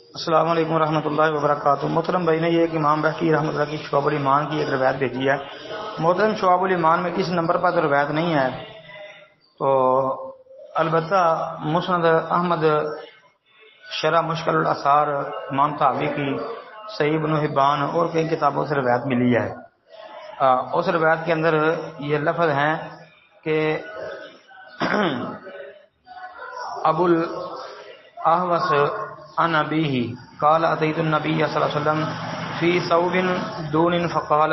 السلام علیکم ورحمۃ اللہ وبرکاتہ۔ محترم بھائی نے یہ کہ امام بہقی رحمۃ اللہ کی شعب الایمان کی ایک روایت بھیجی ہے۔ محترم شعب الایمان میں اس نمبر پر تو روایت نہیں ہے، تو البتہ مسند احمد شرح مشکل الاثار امام طحاوی کی، صحیح ابن حبان اور کئی کتابوں سے روایت ملی ہے۔ اس روایت کے اندر یہ لفظ ہیں کہ ابو الاحوص عن ابیہ قال اتیت النبی صلی اللہ علیہ وسلم فی ثوب دون فقال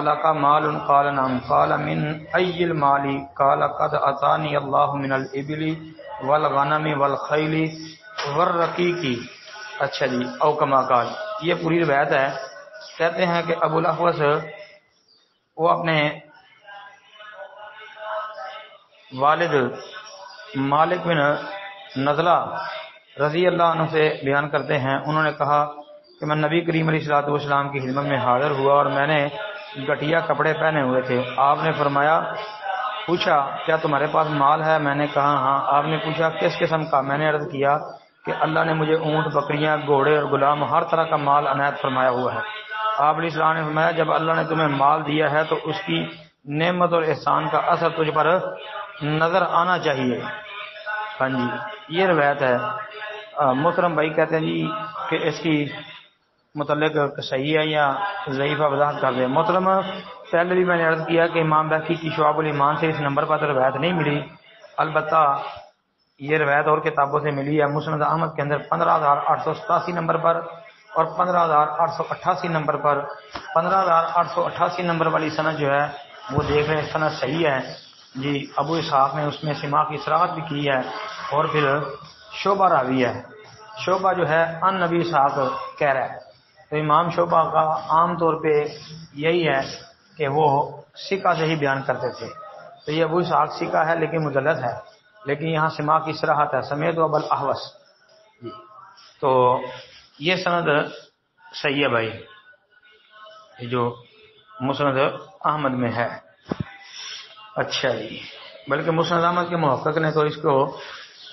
الک مال قال نعم قال من ای المال قال قد اتانی اللہ من الابل والغنم والخیل والرقیق۔ اچھا جی، او کما قال، یہ پوری روایت ہے۔ کہتے ہیں کہ ابو الاحوص وہ اپنے والد مالک بن نضلہ رضی اللہ عنہ سے بیان کرتے ہیں، انہوں نے کہا کہ میں نبی کریم علیہ الصلوۃ والسلام کی خدمت میں حاضر ہوا اور میں نے گٹھیا کپڑے پہنے ہوئے تھے۔ آپ نے پوچھا کیا تمہارے پاس مال ہے؟ میں نے کہا ہاں۔ آپ نے پوچھا کس قسم کا؟ میں نے عرض کیا کہ اللہ نے مجھے اونٹ، بکریاں، گھوڑے اور غلام ہر طرح کا مال عنایت فرمایا ہوا ہے۔ آپ علیہ السلام نے فرمایا جب اللہ نے تمہیں مال دیا ہے تو اس کی نعمت اور احسان کا اثر تجھ پر نظر آنا چاہیے۔ ہاں جی، یہ روایت ہے۔ محترم بھائی کہتے ہیں جی کہ اس کی متعلق صحیح ہے یا ضعیفہ وضاحت کر دیں۔ محترم پہلے بھی میں نے عرض کیا کہ امام بہقی کی شعب الایمان سے اس نمبر پر تو روایت نہیں ملی، البتہ یہ روایت اور کتابوں سے ملی ہے۔ مسند احمد کے اندر 15,887 نمبر پر اور 15,888 نمبر پر 15,888 نمبر والی سند جو ہے وہ دیکھ رہے ہیں، سند صحیح ہے جی۔ ابو اسحاق نے اس میں سما کی صراحت بھی کی ہے، اور پھر شعبہ راوی ہے، شعبہ جو ہے ان نبی اسحاق کہہ رہا ہے، تو امام شعبہ کا عام طور پہ یہی ہے کہ وہ ثقہ سے ہی بیان کرتے تھے، تو یہ ابو اسحاق ثقہ ہے لیکن مدلس ہے، لیکن یہاں سما کی صراحت ہے، سمیت ابو الاحوص جی، تو یہ سند صحیح ہے بھائی، یہ جو مسند احمد میں ہے۔ اچھا جی، بلکہ مسند احمد کے محقق نے تو اس کو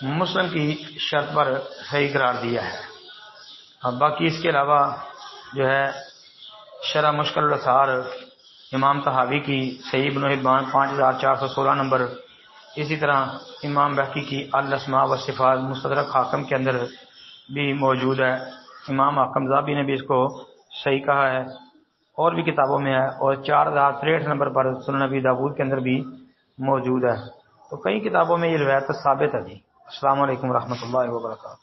مسلم کی شرط پر صحیح قرار دیا ہے۔ اب باقی اس کے علاوہ جو ہے شرح مشکل الاثار امام طحاوی کی، صحیح ابن حبان 5416 نمبر، اسی طرح امام بہقی کی الاسماء والصفات مستدرک حاکم کے اندر بھی موجود ہے۔ امام حاکم ذابی نے بھی اس کو صحیح کہا ہے، اور بھی کتابوں میں ہے، اور 4063 نمبر پر سنن نبی داؤد کے اندر بھی موجود ہے، تو کئی کتابوں میں یہ روایت ثابت ہے جی۔ السلام علیکم ورحمۃ اللہ وبرکاتہ۔